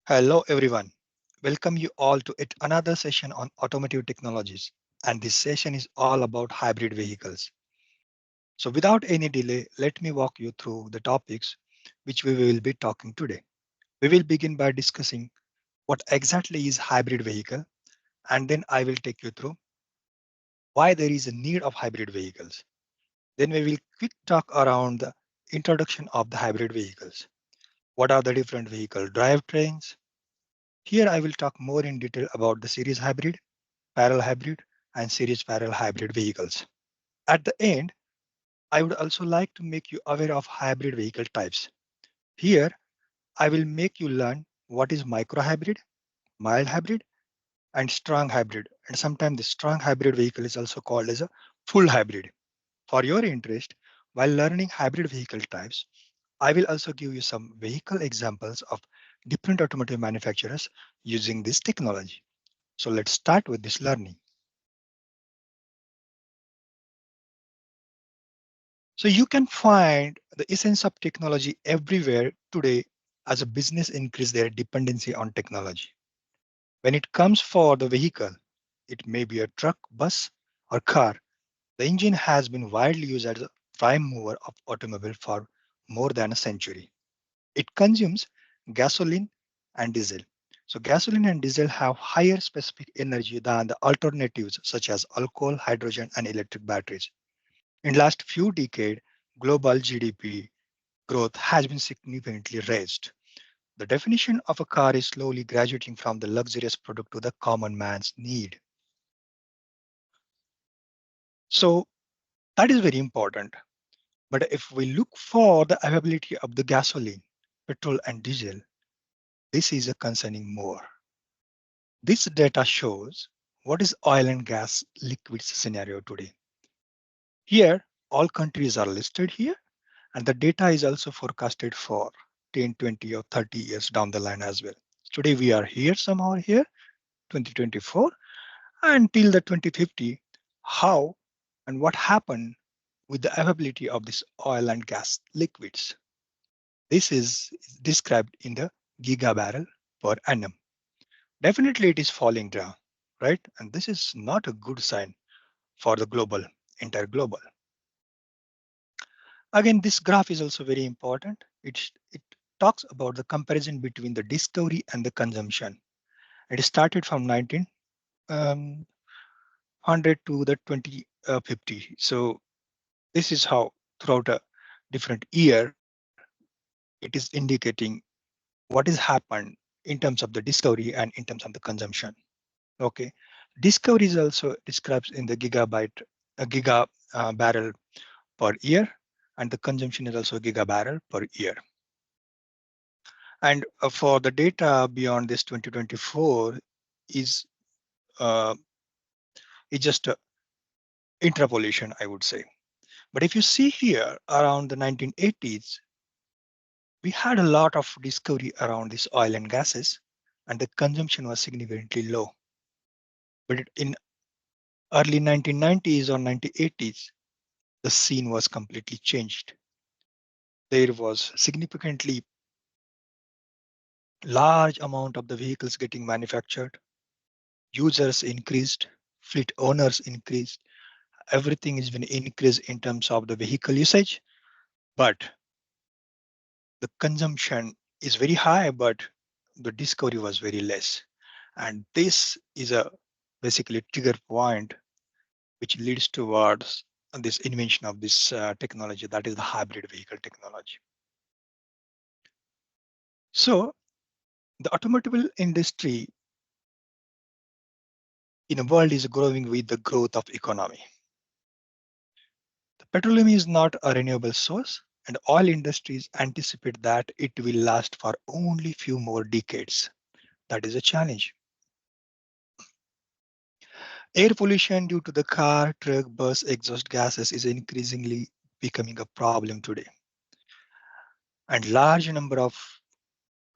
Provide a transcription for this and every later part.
Hello everyone. Welcome you all to yet another session on automotive technologies. And this session is all about hybrid vehicles. So without any delay, let me walk you through the topics which we will be talking today. We will begin by discussing what exactly is hybrid vehicle, and then I will take you through why there is a need of hybrid vehicles. Then we will quick talk around the introduction of the hybrid vehicles. What are the different vehicle drivetrains? Here I will talk more in detail about the series hybrid, parallel hybrid, and series parallel hybrid vehicles. At the end, I would also like to make you aware of hybrid vehicle types. Here, I will make you learn what is micro hybrid, mild hybrid, and strong hybrid. And sometimes the strong hybrid vehicle is also called as a full hybrid. For your interest, while learning hybrid vehicle types, I will also give you some vehicle examples of different automotive manufacturers using this technology. So let's start with this learning. So you can find the essence of technology everywhere today as a business increase their dependency on technology. When it comes for the vehicle, it may be a truck, bus, or car. The engine has been widely used as a prime mover of automobile for more than a century. It consumes gasoline and diesel. So gasoline and diesel have higher specific energy than the alternatives such as alcohol, hydrogen, and electric batteries. In last few decades, global GDP growth has been significantly raised. The definition of a car is slowly graduating from the luxurious product to the common man's need. So that is very important. But if we look for the availability of the gasoline, petrol, and diesel, this is a concerning more. This data shows what is oil and gas liquids scenario today. Here, all countries are listed here, and the data is also forecasted for 10, 20, or 30 years down the line as well. Today we are here somehow here, 2024, until the 2050. How and what happened with the availability of this oil and gas liquids? This is described in the gigabarrel per annum. Definitely it is falling down, right? And this is not a good sign for the entire global. Again, this graph is also very important. It talks about the comparison between the discovery and the consumption. It started from 1900 to the 2050. So this is how throughout a different year, it is indicating what has happened in terms of the discovery and in terms of the consumption. Okay, discovery is also describes in the gigabyte, giga barrel per year, and the consumption is also gigabarrel per year. And for the data beyond this 2024 is uh, is just interpolation, I would say. But if you see here around the 1980s, we had a lot of discovery around this oil and gases, and the consumption was significantly low. But in early 1990s or 1980s, the scene was completely changed. There was significantly large amount of the vehicles getting manufactured, users increased, fleet owners increased, everything has been increased in terms of the vehicle usage, but the consumption is very high, but the discovery was very less. And this is a basically trigger point which leads towards this invention of this technology, that is the hybrid vehicle technology. So the automobile industry in the world is growing with the growth of economy. The petroleum is not a renewable source, and oil industries anticipate that it will last for only few more decades. That is a challenge. Air pollution due to the car, truck, bus exhaust gases is increasingly becoming a problem today. And large number of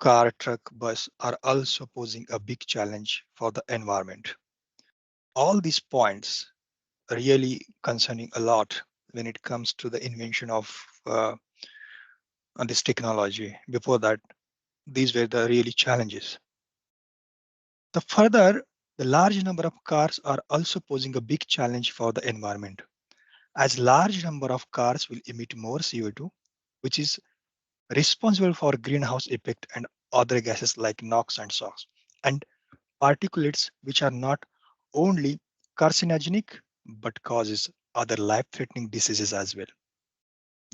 car, truck, bus are also posing a big challenge for the environment. All these points are really concerning a lot when it comes to the invention of this technology. Before that, these were the really challenges. The further, the large number of cars are also posing a big challenge for the environment, as large number of cars will emit more CO2, which is responsible for greenhouse effect and other gases like NOx and SOx, and particulates which are not only carcinogenic but causes other life-threatening diseases as well.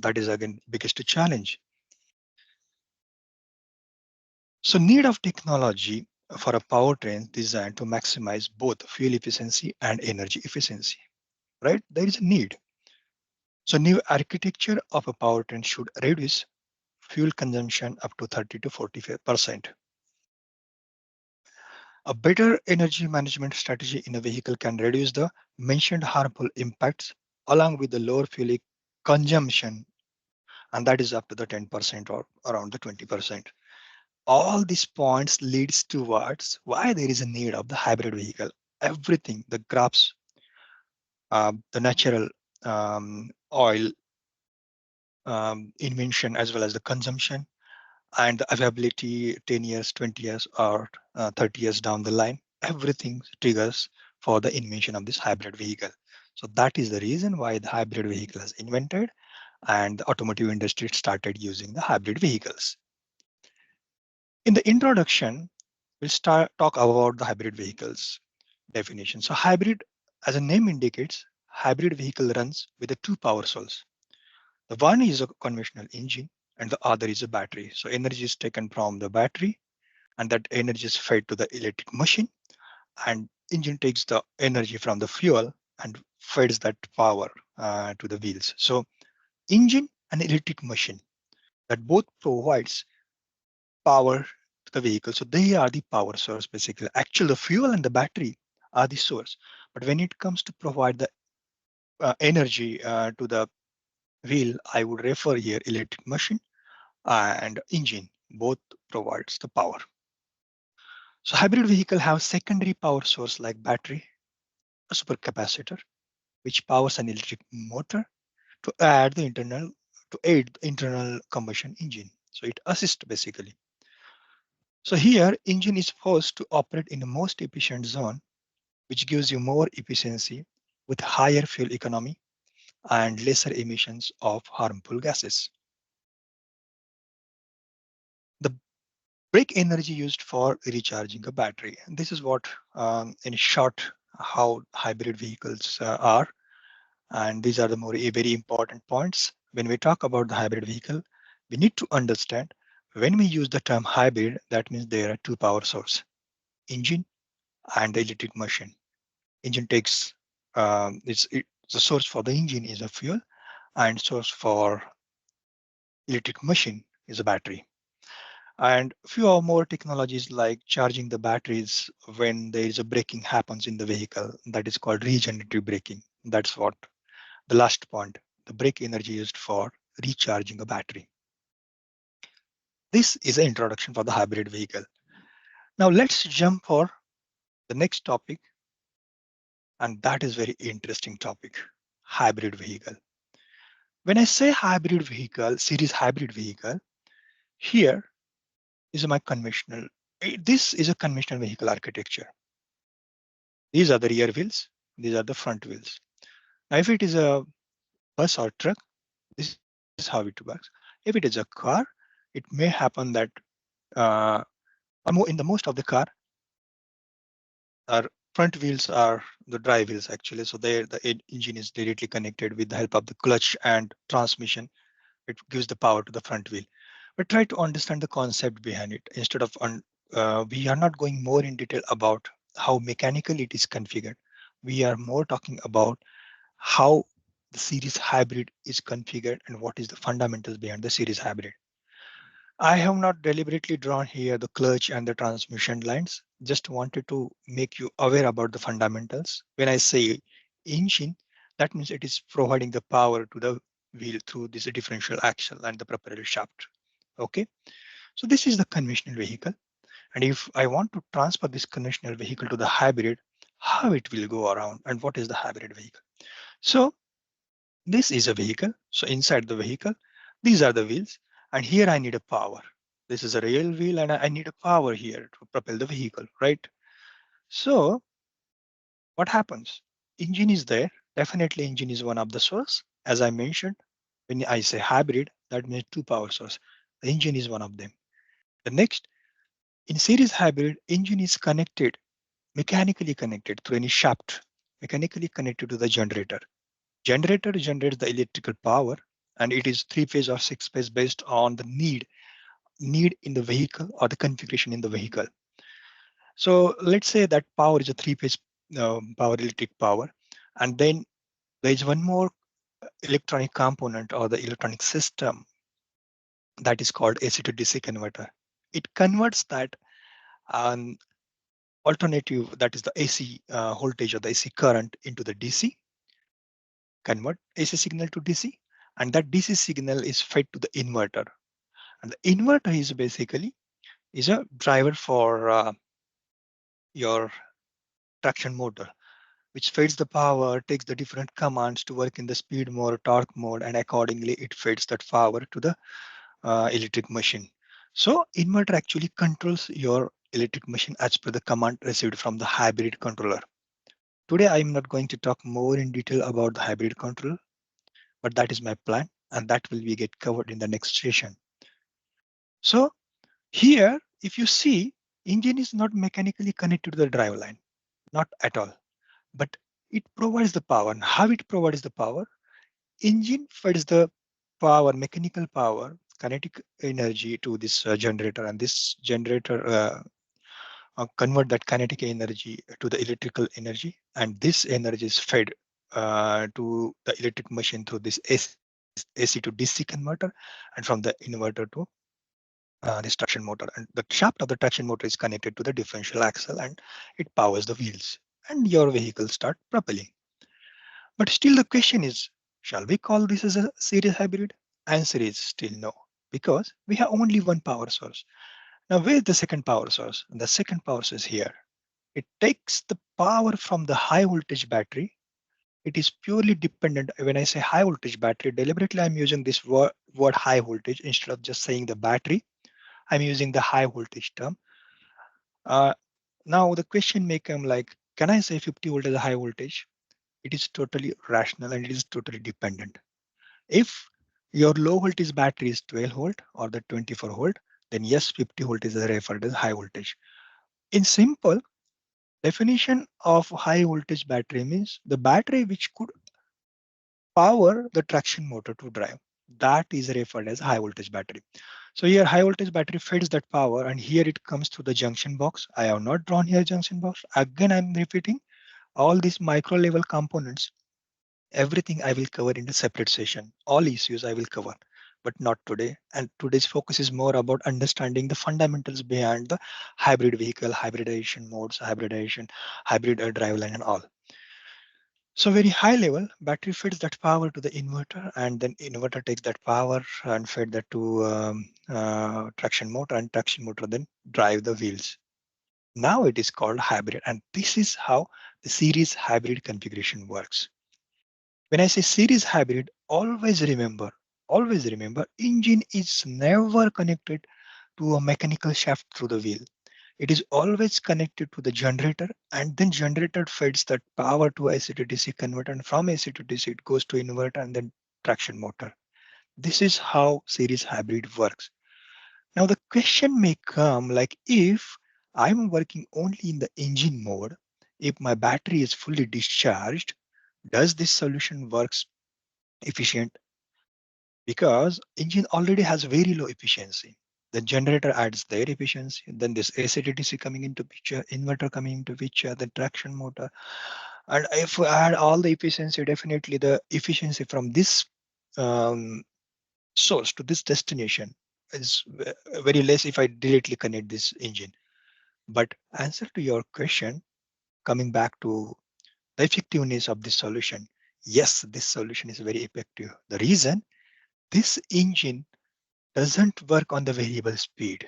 That is again biggest challenge. So need of technology for a powertrain designed to maximize both fuel efficiency and energy efficiency, right? There is a need. So new architecture of a powertrain should reduce fuel consumption up to 30 to 45%. A better energy management strategy in a vehicle can reduce the mentioned harmful impacts along with the lower fuel consumption, and that is up to the 10% or around the 20%. All these points leads towards why there is a need of the hybrid vehicle. Everything, the graphs, the natural oil invention as well as the consumption and the availability 10 years, 20 years or 30 years down the line, everything triggers for the invention of this hybrid vehicle. So that is the reason why the hybrid vehicle is invented and the automotive industry started using the hybrid vehicles. In the introduction, we'll start talk about the hybrid vehicles definition. So hybrid, as a name indicates, hybrid vehicle runs with the two power sources. The one is a conventional engine and the other is a battery. So energy is taken from the battery and that energy is fed to the electric machine, and engine takes the energy from the fuel and feeds that power to the wheels. So engine and electric machine that both provides power to the vehicle. So they are the power source basically. Actually, the fuel and the battery are the source. But when it comes to provide the energy to the wheel, I would refer here electric machine and engine. Both provides the power. So hybrid vehicle have secondary power source like battery, a supercapacitor, which powers an electric motor to aid the internal combustion engine. So it assists basically. So here engine is forced to operate in the most efficient zone, which gives you more efficiency with higher fuel economy and lesser emissions of harmful gases. The brake energy used for recharging a battery. And this is what, in short, how hybrid vehicles are. And these are the more very important points. When we talk about the hybrid vehicle, we need to understand when we use the term hybrid, that means there are two power sources, engine and the electric machine. Engine takes, the source for the engine is a fuel and source for electric machine is a battery. And few or more technologies like charging the batteries when there is a braking happens in the vehicle, that is called regenerative braking. That's what the last point, the brake energy used for recharging a battery. This is an introduction for the hybrid vehicle. Now let's jump for the next topic, and that is very interesting topic, hybrid vehicle. When I say hybrid vehicle, series hybrid vehicle, here is my conventional, this is a conventional vehicle architecture. These are the rear wheels, these are the front wheels. Now if it is a bus or truck, this is how it works. If it is a car, it may happen that uh, in the most of the car, our front wheels are the drive wheels actually. So there the engine is directly connected with the help of the clutch and transmission. It gives the power to the front wheel. But try to understand the concept behind it. Instead of we are not going more in detail about how mechanically it is configured. We are more talking about how the series hybrid is configured and what is the fundamentals behind the series hybrid. I have not deliberately drawn here the clutch and the transmission lines. Just wanted to make you aware about the fundamentals. When I say engine, that means it is providing the power to the wheel through this differential axle and the propeller shaft. Okay, so this is the conventional vehicle. And if I want to transfer this conventional vehicle to the hybrid, how it will go around and what is the hybrid vehicle? So this is a vehicle. So inside the vehicle, these are the wheels. And here I need a power. This is a real wheel and I need a power here to propel the vehicle, right? So what happens? Engine is there. Definitely engine is one of the source. As I mentioned, when I say hybrid, that means two power source. The engine is one of them. The next, in series hybrid, engine is connected, mechanically connected through any shaft, mechanically connected to the generator. Generator generates the electrical power and it is three phase or six phase based on the need in the vehicle or the configuration in the vehicle. So let's say that power is a three phase power, electric power. And then there is one more electronic component or the electronic system that is called AC to DC converter. It converts that um, alternative, that is the AC voltage or the AC current into the DC, convert AC signal to DC, and that DC signal is fed to the inverter. And the inverter is basically is a driver for your traction motor, which feeds the power, takes the different commands to work in the speed mode, torque mode, and accordingly it feeds that power to the electric machine. So inverter actually controls your electric machine as per the command received from the hybrid controller. Today, I'm not going to talk more in detail about the hybrid control, but that is my plan, and that will be get covered in the next session. So here, if you see, engine is not mechanically connected to the drive line, not at all, but it provides the power. And how it provides the power? Engine feeds the power, mechanical power, kinetic energy to this generator, and this generator convert that kinetic energy to the electrical energy, and this energy is fed to the electric machine through this AC to DC converter, and from the inverter to this traction motor. And the shaft of the traction motor is connected to the differential axle, and it powers the wheels, and your vehicle start propelling. But still, the question is, shall we call this as a series hybrid? Answer is still no, because we have only one power source. Now, where is the second power source? The second power source is here. It takes the power from the high voltage battery. It is purely dependent. When I say high voltage battery, deliberately I'm using this word high voltage instead of just saying the battery. I'm using the high voltage term. Uh, Now the question may come like, can I say 50 volt is a high voltage? It is totally rational and it is totally dependent. If your low voltage battery is 12 volt or the 24 volt, then yes, 50 volt is referred as high voltage. In simple, definition of high voltage battery means the battery which could power the traction motor to drive. That is referred as high voltage battery. So here high voltage battery feeds that power and here it comes to the junction box. I have not drawn here junction box. Again, I'm repeating all these micro level components. Everything I will cover in a separate session. All issues I will cover, but not today. And today's focus is more about understanding the fundamentals behind the hybrid vehicle, hybridization modes, hybrid driveline and all. So very high level, battery feeds that power to the inverter, and then inverter takes that power and fed that to traction motor, and traction motor then drive the wheels. Now it is called hybrid, and this is how the series hybrid configuration works. When I say series hybrid, always remember, engine is never connected to a mechanical shaft through the wheel. It is always connected to the generator, and then generator feeds that power to AC to DC converter, and from AC to DC it goes to inverter and then traction motor. This is how series hybrid works. Now the question may come like, if I'm working only in the engine mode, if my battery is fully discharged, does this solution works efficient? Because engine already has very low efficiency. The generator adds their efficiency, then this AC/DC coming into picture, inverter coming into picture, the traction motor. And if we add all the efficiency, definitely the efficiency from this um, source to this destination is very less if I directly connect this engine. But answer to your question, coming back to the effectiveness of this solution, yes, this solution is very effective. The reason, this engine doesn't work on the variable speed.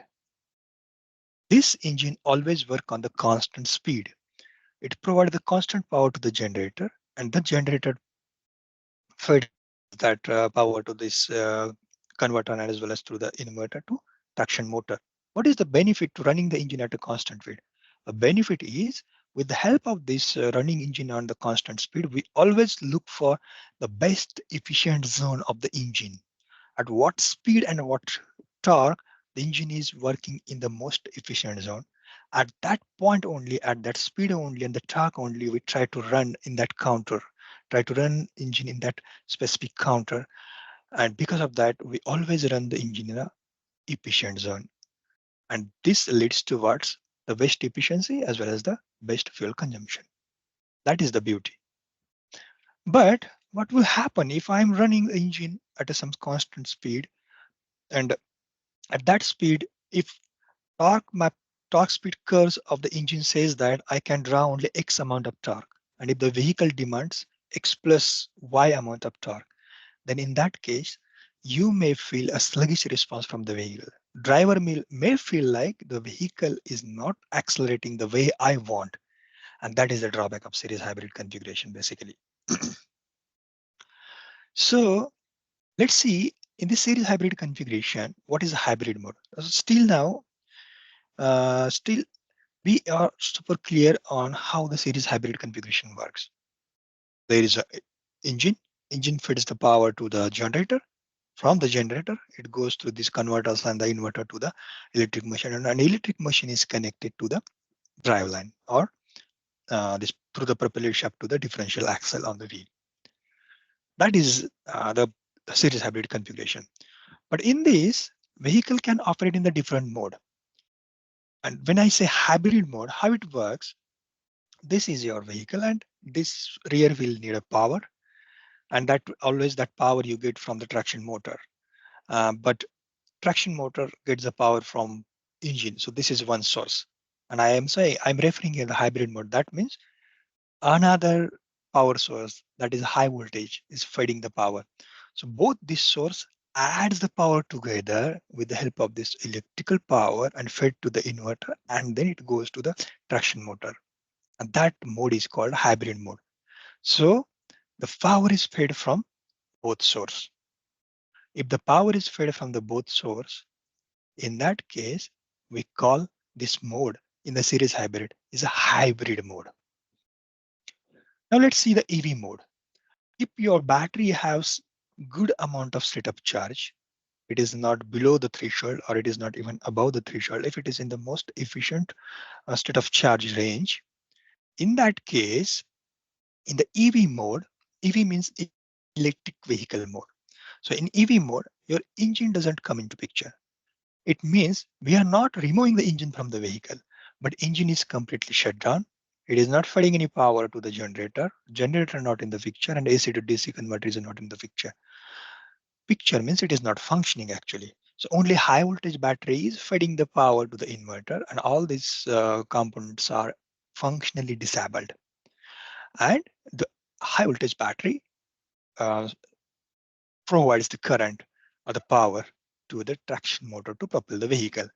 This engine always work on the constant speed. It provides the constant power to the generator, and the generator feeds that power to this converter and as well as to the inverter to traction motor. What is the benefit to running the engine at a constant speed? The benefit is with the help of this running engine on the constant speed, we always look for the best efficient zone of the engine. At what speed and what torque the engine is working in the most efficient zone. At that point only, at that speed only and the torque only, we try to run in that counter, try to run engine in that specific counter. And because of that, we always run the engine in a efficient zone. And this leads towards the best efficiency as well as the best fuel consumption. That is the beauty. But what will happen if I'm running the engine at some constant speed, and at that speed, if torque map torque speed curves of the engine says that I can draw only X amount of torque, and if the vehicle demands X plus Y amount of torque, then in that case, you may feel a sluggish response from the vehicle. Driver may feel like the vehicle is not accelerating the way I want. And that is the drawback of series hybrid configuration, basically. So let's see in this series hybrid configuration, what is a hybrid mode? Still now, still we are super clear on how the series hybrid configuration works. There is a engine. Engine feeds the power to the generator. From the generator, it goes through these converters and the inverter to the electric machine, and an electric machine is connected to the drive line or this through the propeller shaft to the differential axle on the wheel. That is the series hybrid configuration. But in this, vehicle can operate in the different mode. And when I say hybrid mode, how it works, this is your vehicle and this rear wheel need a power, and that always that power you get from the traction motor. But traction motor gets the power from engine. So this is one source. And I am saying I'm referring in the hybrid mode. That means another power source that is high voltage is feeding the power. So both this source adds the power together with the help of this electrical power and fed to the inverter, and then it goes to the traction motor. And that mode is called hybrid mode. So the power is fed from both source. If the power is fed from the both source, in that case, we call this mode in the series hybrid is a hybrid mode. Now let's see the EV mode. If your battery has good amount of state of charge, it is not below the threshold or it is not even above the threshold. If it is in the most efficient state of charge range, in that case, in the EV mode, EV means electric vehicle mode. So in EV mode, your engine doesn't come into picture. It means we are not removing the engine from the vehicle, but engine is completely shut down. It is not feeding any power to the generator. Generator not in the picture and AC to DC converter is not in the picture. Picture means it is not functioning actually. So only high voltage battery is feeding the power to the inverter, and all these components are functionally disabled. And the high voltage battery uh, provides the current or the power to the traction motor to propel the vehicle.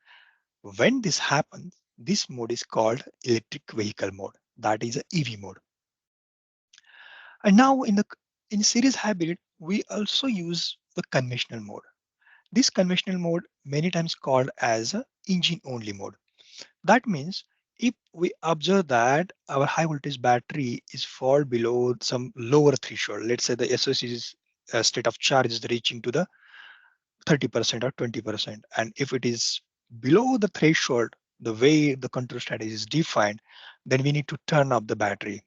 When this happens, this mode is called electric vehicle mode. That is a EV mode. And now in series hybrid, we also use the conventional mode. This conventional mode many times called as a engine only mode. That means if we observe that our high voltage battery is fall below some lower threshold, let's say the SOC is state of charge is reaching to the 30% or 20%. And if it is below the threshold, the way the control strategy is defined, then we need to turn off the battery.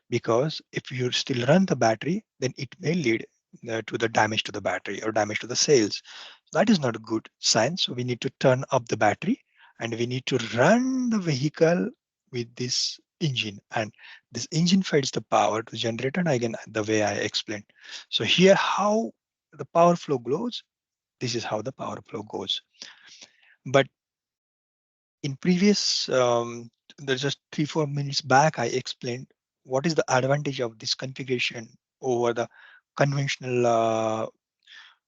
Because if you still run the battery, then it may lead to the damage to the battery or damage to the cells. That is not a good sign. So we need to turn off the battery and we need to run the vehicle with this engine. And this engine feeds the power to the generator. And again, the way I explained. So here, how the power flow goes, this is how the power flow goes. But in previous, there's just 3-4 minutes back, I explained what is the advantage of this configuration over the conventional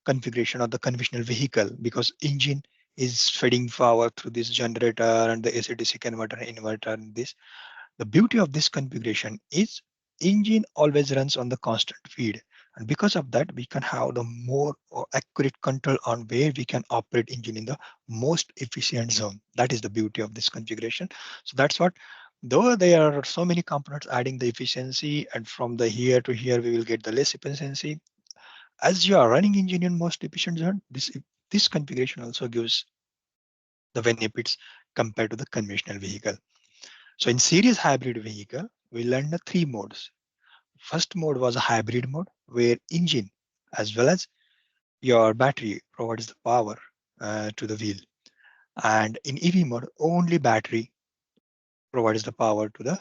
configuration of the conventional vehicle, because engine is feeding power through this generator and the AC/DC converter and inverter and this. The beauty of this configuration is engine always runs on the constant feed. And because of that, we can have the more or accurate control on where we can operate engine in the most efficient zone. That is the beauty of this configuration. So that's what, though there are so many components adding the efficiency, and from the here to here, we will get the less efficiency. As you are running engine in most efficient zone, this configuration also gives the benefits compared to the conventional vehicle. So in series hybrid vehicle, we learned the three modes. First mode was a hybrid mode where engine as well as your battery provides the power to the wheel. And in EV mode, only battery provides the power to the,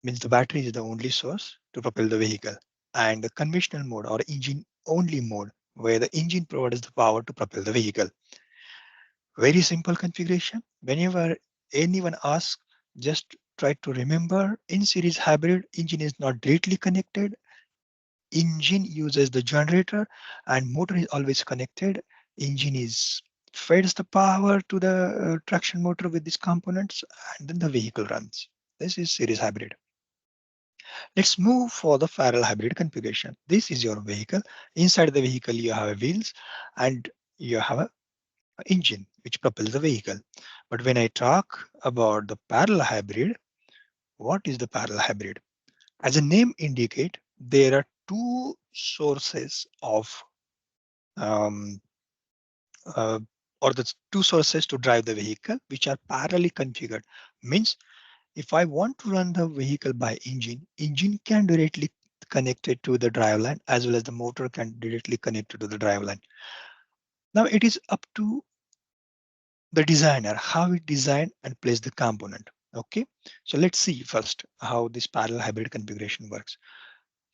means the battery is the only source to propel the vehicle. And the conventional mode or engine only mode where the engine provides the power to propel the vehicle. Very simple configuration. Whenever anyone asks, just try to remember in series hybrid, engine is not directly connected. Engine uses the generator and motor is always connected. Engine is feeds the power to the traction motor with these components, and then the vehicle runs. This is series hybrid. Let's move for the parallel hybrid configuration. This is your vehicle. Inside the vehicle, you have wheels and you have a engine which propels the vehicle. But when I talk about the parallel hybrid, what is the parallel hybrid? As the name indicate, there are two sources of um, uh, or the two sources to drive the vehicle which are parallelly configured. Means if I want to run the vehicle by engine, engine can directly connect it to the driveline as well as the motor can directly connect it to the driveline. Now it is up to the designer how it design and place the component. Okay, so let's see first how this parallel hybrid configuration works.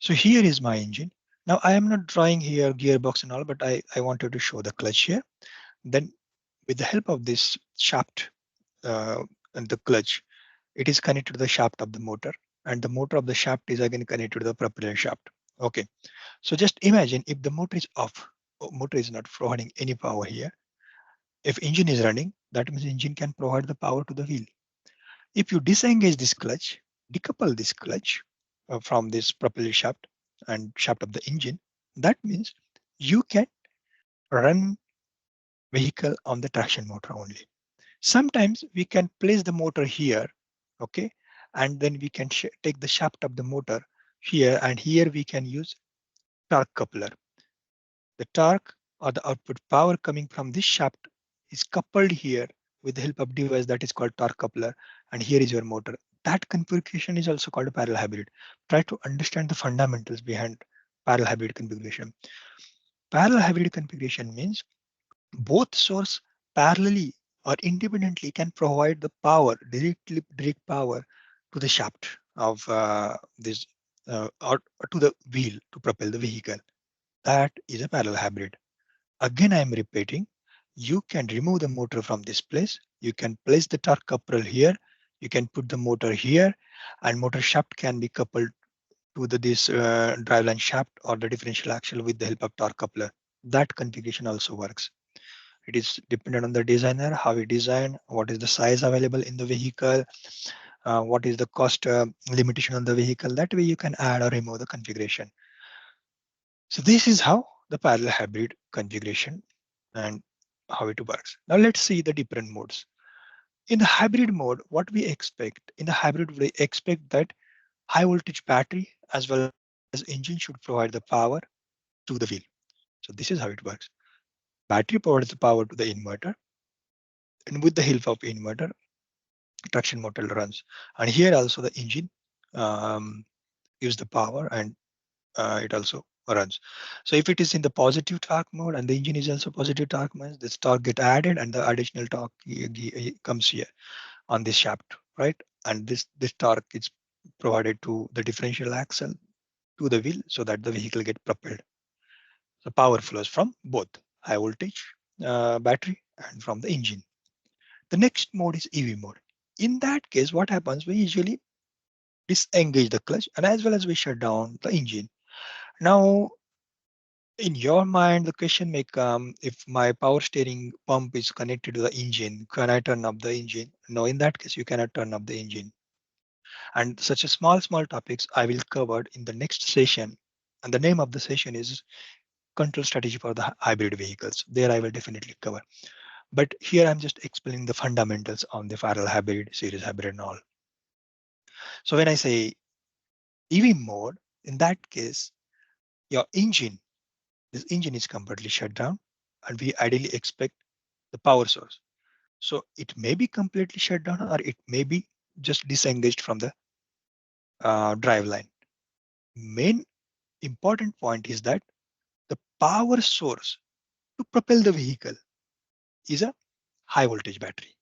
So here is my engine. Now I am not drawing here gearbox and all, but I wanted to show the clutch here. Then with the help of this shaft and the clutch, it is connected to the shaft of the motor, and the motor of the shaft is again connected to the propeller shaft. Okay, so just imagine if the motor is off, motor is not providing any power here. If engine is running, that means engine can provide the power to the wheel. If you disengage this clutch, decouple this clutch from this propeller shaft and shaft of the engine, that means you can run vehicle on the traction motor only. Sometimes we can place the motor here, okay, and then we can take the shaft of the motor here, and here we can use torque coupler. The torque or the output power coming from this shaft is coupled here with the help of device that is called torque coupler, and here is your motor. That configuration is also called a parallel hybrid. Try to understand the fundamentals behind parallel hybrid configuration. Parallel hybrid configuration means both source parallelly or independently can provide the power, direct power to the shaft of this or to the wheel to propel the vehicle. That is a parallel hybrid. Again, I am repeating, you can remove the motor from this place. You can place the torque coupler here. You can put the motor here, and motor shaft can be coupled to this driveline shaft or the differential axle with the help of torque coupler. That configuration also works. It is dependent on the designer, how he design, what is the size available in the vehicle, what is the cost limitation on the vehicle. That way you can add or remove the configuration. So this is how the parallel hybrid configuration and how it works. Now let's see the different modes. In the hybrid mode, what we expect, in the hybrid we expect that high voltage battery as well as engine should provide the power to the wheel. So this is how it works. Battery provides the power to the inverter, and with the help of inverter, traction motor runs. And here also the engine um, gives the power, and it also runs. So if it is in the positive torque mode and the engine is also positive torque mode, this torque get added and the additional torque comes here on this shaft, right? And this torque is provided to the differential axle to the wheel so that the vehicle get propelled. The power flows from both high voltage battery and from the engine. The next mode is EV mode. In that case, what happens? We usually disengage the clutch and as well as we shut down the engine. Now, in your mind, the question may come, if my power steering pump is connected to the engine, can I turn up the engine? No, in that case, you cannot turn up the engine. And such a small topics I will cover in the next session And the name of the session is control strategy for the hybrid vehicles. There I will definitely cover. But here I'm just explaining the fundamentals on the parallel hybrid, series hybrid and all. So when I say EV mode, in that case, your engine, this engine is completely shut down and we ideally expect the power source. So it may be completely shut down or it may be just disengaged from the drive line. Main important point is that the power source to propel the vehicle is a high voltage battery.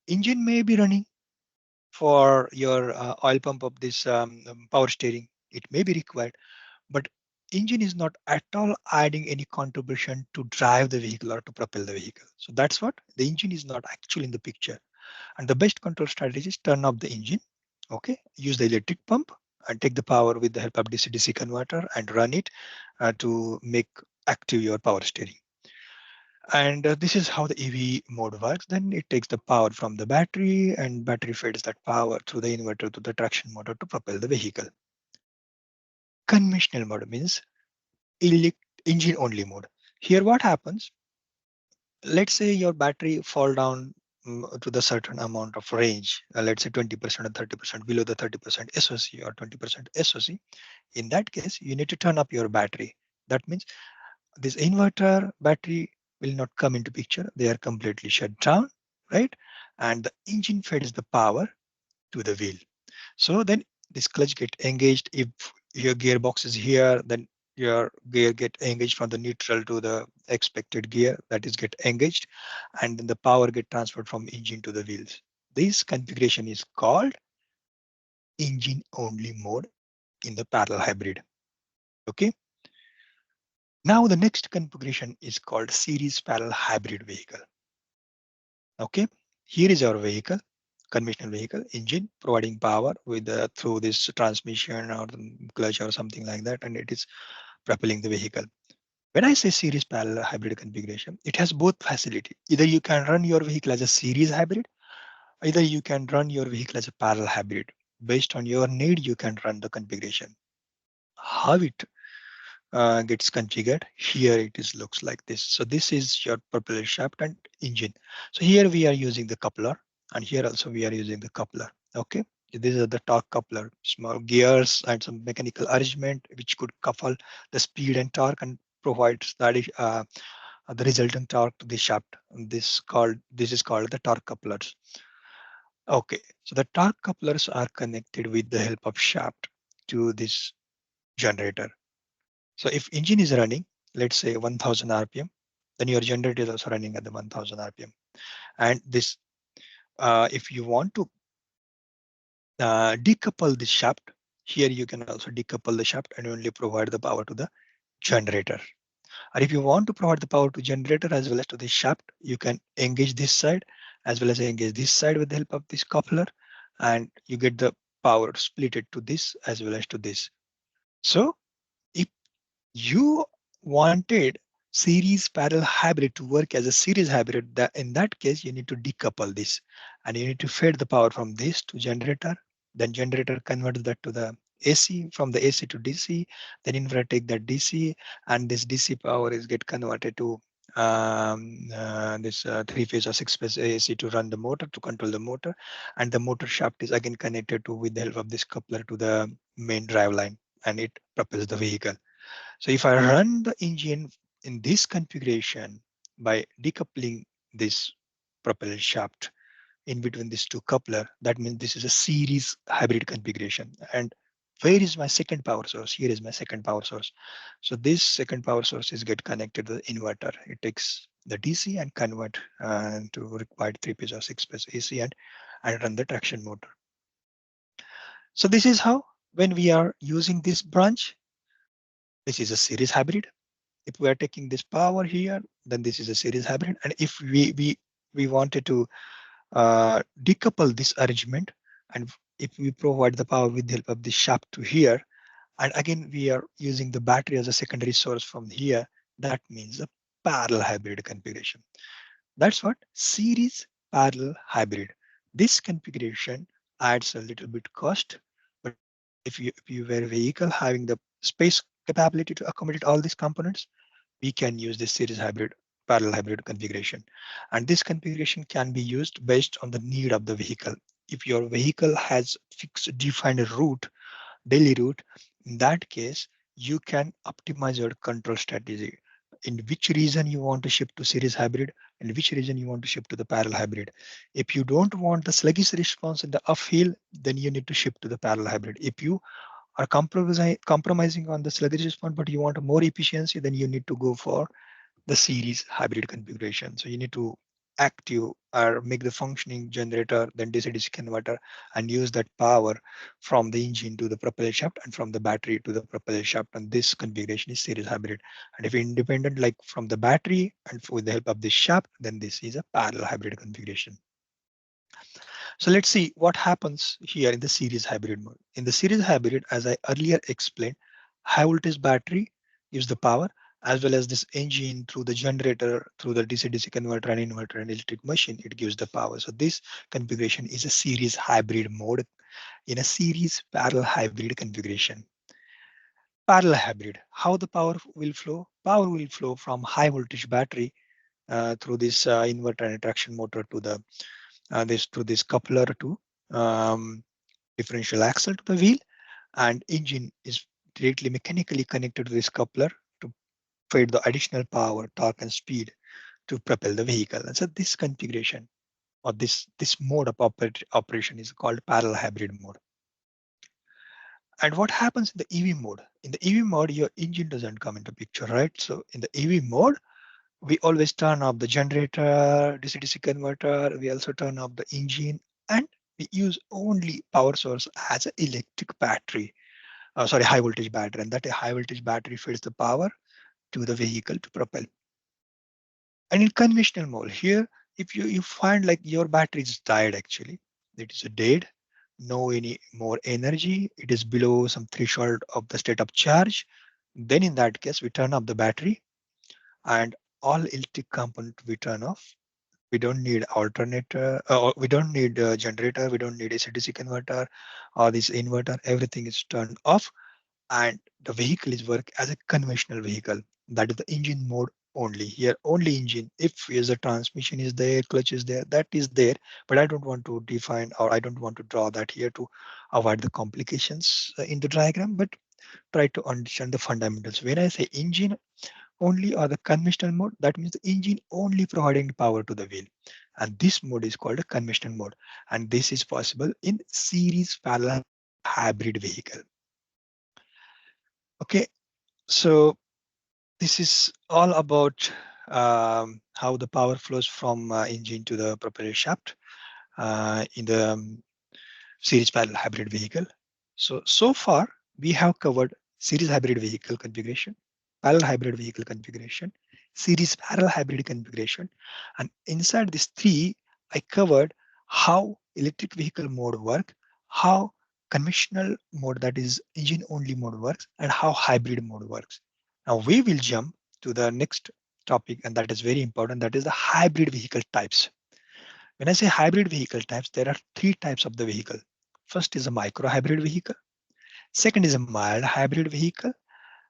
Engine may be running for your oil pump of this power steering. It may be required, but engine is not at all adding any contribution to drive the vehicle or to propel the vehicle. So that's what the engine is not actually in the picture. And the best control strategy is turn off the engine. Okay, use the electric pump and take the power with the help of DC-DC converter and run it to make active your power steering. And this is how the EV mode works. Then it takes the power from the battery and battery feeds that power through the inverter to the traction motor to propel the vehicle. Conventional mode means engine only mode. Here what happens, let's say your battery fall down to the certain amount of range, let's say 20% or 30% below the 30% SOC or 20% SOC. In that case, you need to turn up your battery. That means this inverter battery will not come into picture. They are completely shut down, right? And the engine feeds the power to the wheel. So then this clutch get engaged. If your gearbox is here, then your gear get engaged from the neutral to the expected gear, that is get engaged, and then the power get transferred from engine to the wheels. This configuration is called engine only mode in the parallel hybrid. Okay. Now the next configuration is called series parallel hybrid vehicle. Okay. Here is our vehicle, conventional vehicle, engine providing power with through this transmission or the clutch or something like that, and it is propelling the vehicle. When I say series parallel hybrid configuration, it has both facility. Either you can run your vehicle as a series hybrid, either you can run your vehicle as a parallel hybrid. Based on your need, you can run the configuration. How it gets configured. Here it is looks like this. So this is your propeller shaft and engine. So here we are using the coupler, and here also we are using the coupler. Okay. These are the torque coupler, small gears and some mechanical arrangement which could couple the speed and torque and provides the resultant torque to the shaft. And this is called the torque couplers. Okay, so the torque couplers are connected with the help of shaft to this generator. So if engine is running, let's say 1000 RPM, then your generator is also running at the 1000 RPM. And this, if you want to decouple the shaft, here you can also decouple the shaft and only provide the power to the generator. Or if you want to provide the power to generator as well as to the shaft, you can engage this side as well as engage this side with the help of this coupler, and you get the power split it to this as well as to this. So if you wanted series parallel hybrid to work as a series hybrid, that in that case you need to decouple this and you need to feed the power from this to generator, then generator converts that to the AC, from the AC to DC, then inverter take that DC, and this DC power is get converted to this three-phase or six-phase AC to run the motor, to control the motor, and the motor shaft is again connected to with the help of this coupler to the main drive line, and it propels the vehicle. So if I run the engine in this configuration by decoupling this propeller shaft in between these two coupler, that means this is a series hybrid configuration. And where is my second power source? Here is my second power source. So this second power source is get connected to the inverter. It takes the DC and convert to required three-phase or six-phase AC and run the traction motor. So this is how, when we are using this branch, this is a series hybrid. If we are taking this power here, then this is a series hybrid. And if we wanted to decouple this arrangement, and if we provide the power with the help of this shaft to here, and again we are using the battery as a secondary source from here, that means a parallel hybrid configuration. That's what series parallel hybrid. This configuration adds a little bit cost, but if you were a vehicle having the space capability to accommodate all these components, we can use this series hybrid parallel hybrid configuration. And this configuration can be used based on the need of the vehicle. If your vehicle has fixed defined route, daily route, in that case, you can optimize your control strategy. In which region you want to shift to series hybrid and which region you want to shift to the parallel hybrid. If you don't want the sluggish response in the uphill, then you need to shift to the parallel hybrid. If you are compromising on the sluggish response, but you want more efficiency, then you need to go for the series hybrid configuration. So you need to active or make the functioning generator, then DC-DC converter, and use that power from the engine to the propeller shaft and from the battery to the propeller shaft. And this configuration is series hybrid. And if independent, like from the battery and with the help of this shaft, then this is a parallel hybrid configuration. So let's see what happens here in the series hybrid mode. In the series hybrid, as I earlier explained, high voltage battery gives the power as well as this engine through the generator, through the DC-DC converter and inverter and electric machine, it gives the power. So this configuration is a series hybrid mode in a series parallel hybrid configuration. Parallel hybrid, how the power will flow? Power will flow from high voltage battery through this inverter and traction motor to the this coupler to um, differential axle to the wheel, and engine is directly mechanically connected to this coupler to feed the additional power, torque, and speed to propel the vehicle. And so this configuration or this mode of operation is called parallel hybrid mode. And what happens in the EV mode? In the EV mode, your engine doesn't come into picture, right? So in the EV mode, we always turn off the generator, DC-DC converter. We also turn off the engine, and we use only power source as an electric battery. Sorry, high voltage battery, and that a high voltage battery feeds the power to the vehicle to propel. And in conventional mode, here, if you find like your battery is died actually, it is dead, no any more energy, it is below some threshold of the state of charge, then in that case, we turn off the battery and all electric component we turn off. We don't need alternator, we don't need a generator, we don't need AC-DC converter or this inverter, everything is turned off and the vehicle is work as a conventional vehicle. That is the engine mode only. Here only engine. If is a transmission is there, clutch is there, that is there. But I don't want to define or I don't want to draw that here to avoid the complications in the diagram. But try to understand the fundamentals. When I say engine only or the conventional mode, that means the engine only providing power to the wheel. And this mode is called a conventional mode. And this is possible in series parallel hybrid vehicle. Okay, so this is all about how the power flows from engine to the propeller shaft in the series parallel hybrid vehicle. So far, we have covered series hybrid vehicle configuration, parallel hybrid vehicle configuration, series parallel hybrid configuration. And inside these three, I covered how electric vehicle mode work, how conventional mode, that is engine only mode works, and how hybrid mode works. Now we will jump to the next topic, and that is very important. That is the hybrid vehicle types. When I say hybrid vehicle types, there are three types of the vehicle. First is a micro hybrid vehicle. Second is a mild hybrid vehicle.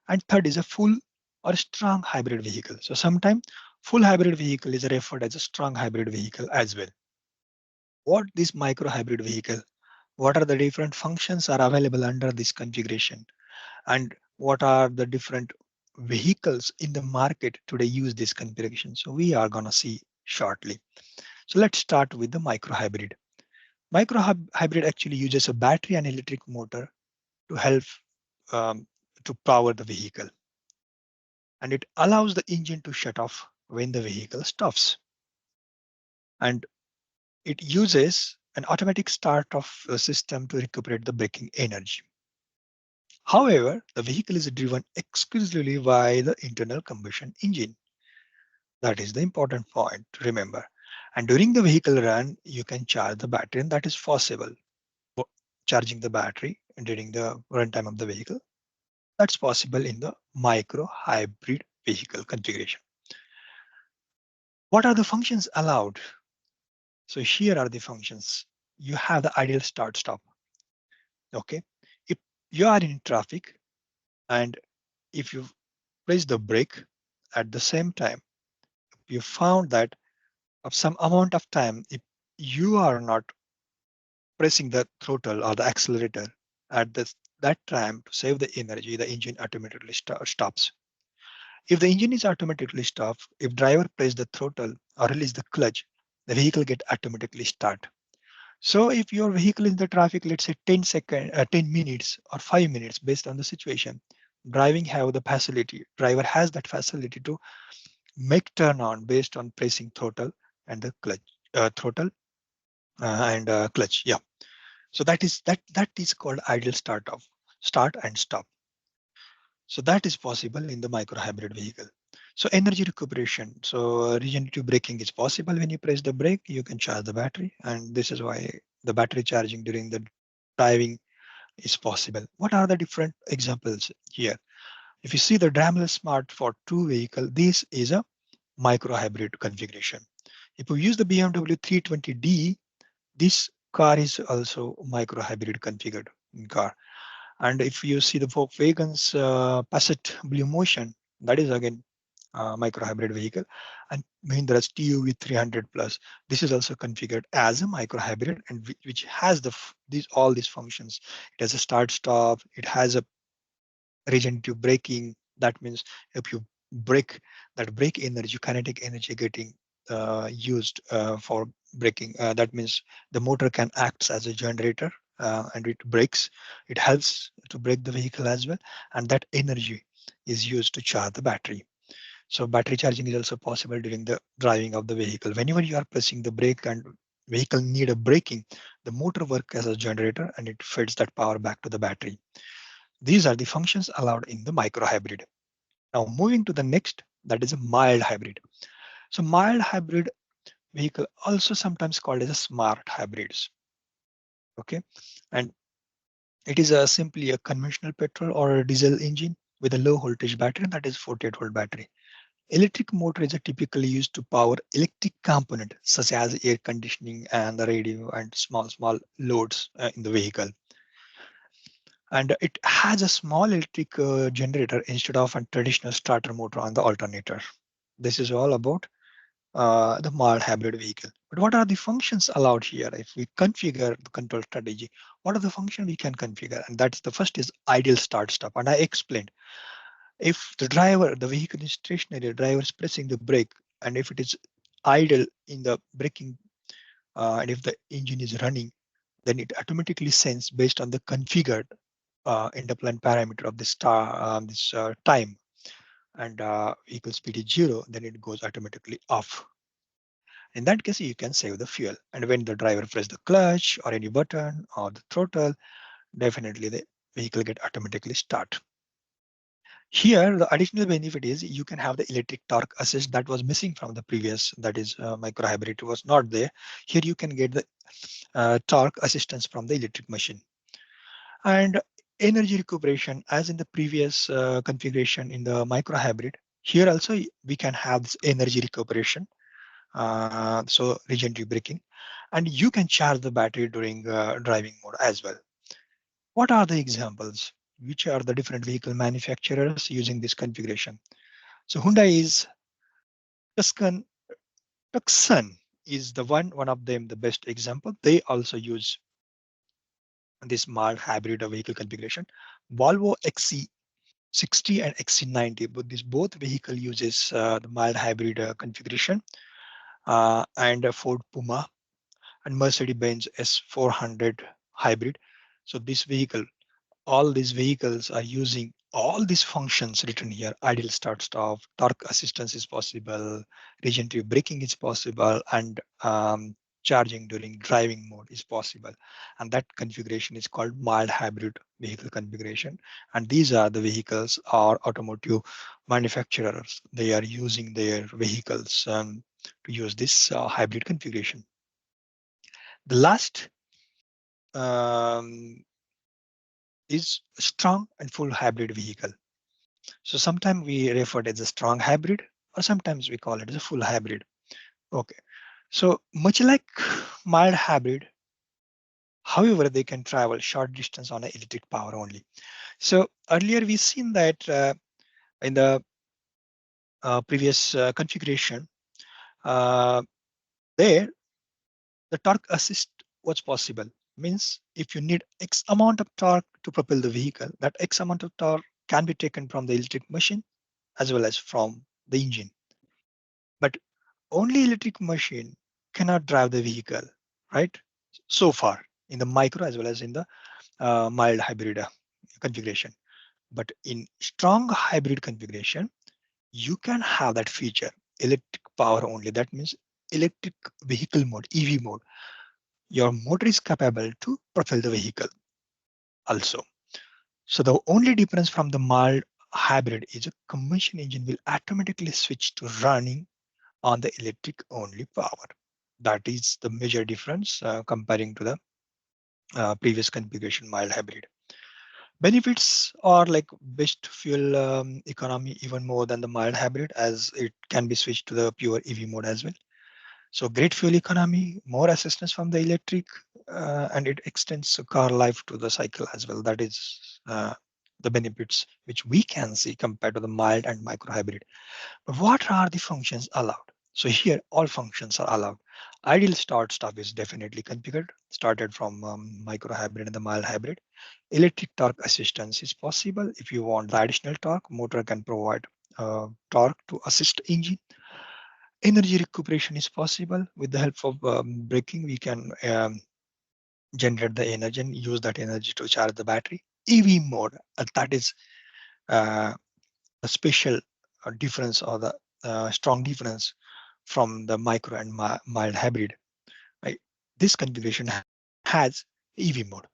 And third is a full or strong hybrid vehicle. So sometimes full hybrid vehicle is referred as a strong hybrid vehicle as well. What this micro hybrid vehicle? What are the different functions are available under this configuration? And what are the different vehicles in the market today use this configuration? So we are gonna see shortly. So let's start with the micro hybrid. Hybrid actually uses a battery and electric motor to help um, to power the vehicle. And it allows the engine to shut off when the vehicle stops. And it uses an automatic start of the system to recuperate the braking energy. However, the vehicle is driven exclusively by the internal combustion engine. That is the important point to remember. And during the vehicle run, you can charge the battery, and that is possible. Charging the battery during the runtime of the vehicle. That's possible in the micro hybrid vehicle configuration. What are the functions allowed? So here are the functions. You have the ideal start stop. Okay. If you are in traffic And if you press the brake at the same time, you found that of some amount of time, if you are not pressing the throttle or the accelerator at that time to save the energy, the engine automatically stops. If the engine is automatically stopped, if driver press the throttle or release the clutch, the vehicle get automatically start. So if your vehicle in the traffic, let's say 10 minutes or 5 minutes based on the situation, driving have the facility, driver has that facility to make turn on based on pressing throttle and the clutch, throttle and clutch. Yeah. So that is called ideal start and stop. So that is possible in the micro hybrid vehicle. So energy recuperation. So regenerative braking is possible. When you press the brake, you can charge the battery, and this is why the battery charging during the driving is possible. What are the different examples here? If you see the Daimler Smart for two vehicle, this is a micro hybrid configuration. If you use the BMW 320d, this car is also micro hybrid configured car. And if you see the Volkswagen's Passat Blue Motion, that is again micro hybrid vehicle, and Mahindra's TUV 300 plus. This is also configured as a micro hybrid, and which has these all these functions. It has a start stop. It has a regenerative braking. That means if you brake, that brake energy, kinetic energy getting used for braking. That means the motor can act as a generator and it brakes. It helps to brake the vehicle as well, and that energy is used to charge the battery. So battery charging is also possible during the driving of the vehicle. Whenever you are pressing the brake and vehicle need a braking, the motor work as a generator and it feeds that power back to the battery. These are the functions allowed in the micro hybrid. Now moving to the next, that is a mild hybrid. So mild hybrid vehicle also sometimes called as a smart hybrids. Okay, and it is simply a conventional petrol or a diesel engine with a low voltage battery, that is 48-volt battery. Electric motor is typically used to power electric component such as air conditioning and the radio and small loads in the vehicle. And it has a small electric generator instead of a traditional starter motor on the alternator. This is all about the mild hybrid vehicle. But what are the functions allowed here? If we configure the control strategy, what are the functions we can configure? And that's the first is ideal start stop. And I explained, if the vehicle is stationary, the driver is pressing the brake, and if it is idle in the braking, and if the engine is running, then it automatically sense based on the configured interplan parameter of the this time, and vehicle speed is 0, then it goes automatically off. In that case, you can save the fuel. And when the driver press the clutch or any button or the throttle, definitely the vehicle get automatically start. Here, the additional benefit is you can have the electric torque assist that was missing from the previous, that is micro hybrid was not there. Here you can get the torque assistance from the electric machine. And energy recuperation, as in the previous configuration in the micro hybrid, here also we can have this energy recuperation. So regenerative braking, and you can charge the battery during driving mode as well. What are the examples? Which are the different vehicle manufacturers using this configuration? So Hyundai is Tucson. Tucson is the one of them, the best example. They also use this mild hybrid vehicle configuration. Volvo XC60 and XC90, but these both vehicle uses the mild hybrid configuration, and Ford Puma and Mercedes-Benz S400 hybrid. So this vehicle, all these vehicles are using all these functions written here. Ideal start stop, torque assistance is possible, regenerative braking is possible, and charging during driving mode is possible. And that configuration is called mild hybrid vehicle configuration. And these are the vehicles or automotive manufacturers. They are using their vehicles to use this hybrid configuration. The last um, is strong and full hybrid vehicle. So sometimes we refer it as a strong hybrid, or sometimes we call it as a full hybrid. Okay. So much like mild hybrid, However, they can travel short distance on electric power only. So earlier we seen that in the previous configuration, uh, there the torque assist was possible. Means if you need X amount of torque to propel the vehicle, that X amount of torque can be taken from the electric machine as well as from the engine. But only electric machine cannot drive the vehicle, right? So far in the micro as well as in the mild hybrid configuration. But in strong hybrid configuration, you can have that feature, electric power only. That means electric vehicle mode, EV mode. Your motor is capable to propel the vehicle also. So the only difference from the mild hybrid is a combustion engine will automatically switch to running on the electric only power. That is the major difference comparing to the previous configuration mild hybrid. Benefits are like best fuel economy even more than the mild hybrid as it can be switched to the pure EV mode as well. So great fuel economy, more assistance from the electric, and it extends the car life to the cycle as well. That is the benefits which we can see compared to the mild and micro hybrid. But what are the functions allowed? So here all functions are allowed. Ideal start stop is definitely configured, started from micro hybrid and the mild hybrid. Electric torque assistance is possible. If you want the additional torque, motor can provide torque to assist engine. Energy recuperation is possible with the help of braking. We can generate the energy and use that energy to charge the battery. EV mode, that is uh, a special difference or the strong difference from the micro and mild hybrid. Right? This configuration has EV mode.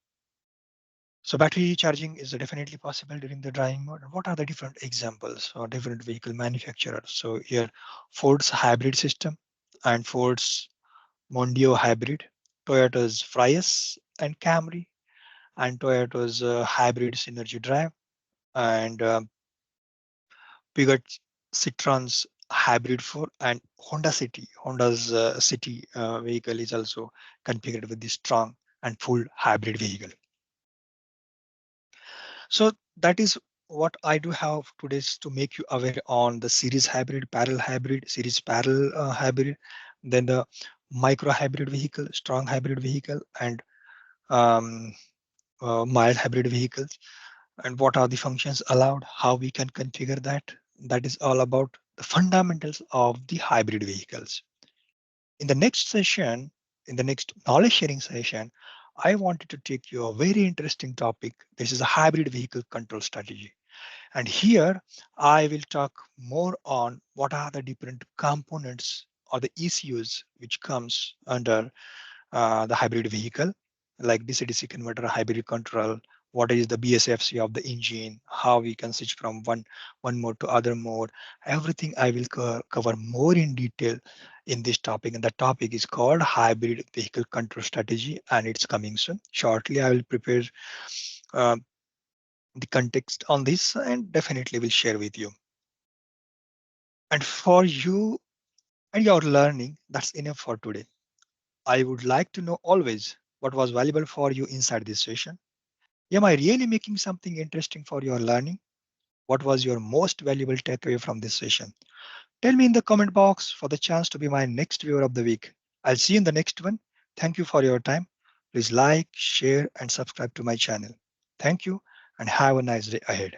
So battery charging is definitely possible during the driving mode. What are the different examples or different vehicle manufacturers? So here, Ford's hybrid system and Ford's Mondeo hybrid, Toyota's Prius and Camry, and Toyota's hybrid Synergy Drive, and Peugeot Citroen's hybrid 4 and Honda City. Honda's City vehicle is also configured with this strong and full hybrid vehicle. So that is what I do have today is to make you aware on the series hybrid, parallel hybrid, series parallel hybrid, then the micro hybrid vehicle, strong hybrid vehicle, and um, mild hybrid vehicles, and what are the functions allowed, how we can configure that. That is all about the fundamentals of the hybrid vehicles. In the next session, in the next knowledge sharing session, I wanted to take you a very interesting topic. This is a hybrid vehicle control strategy. And here I will talk more on what are the different components or the ECUs which comes under the hybrid vehicle, like DC-DC converter, hybrid control, what is the BSFC of the engine, how we can switch from one mode to other mode. Everything I will cover more in detail in this topic, and the topic is called hybrid vehicle control strategy, and it's coming soon. Shortly, I will prepare uh, the context on this and definitely will share with you. And for you and your learning, that's enough for today. I would like to know always what was valuable for you inside this session. Am I really making something interesting for your learning? What was your most valuable takeaway from this session? Tell me in the comment box for the chance to be my next viewer of the week. I'll see you in the next one. Thank you for your time. Please like, share, and subscribe to my channel. Thank you and have a nice day ahead.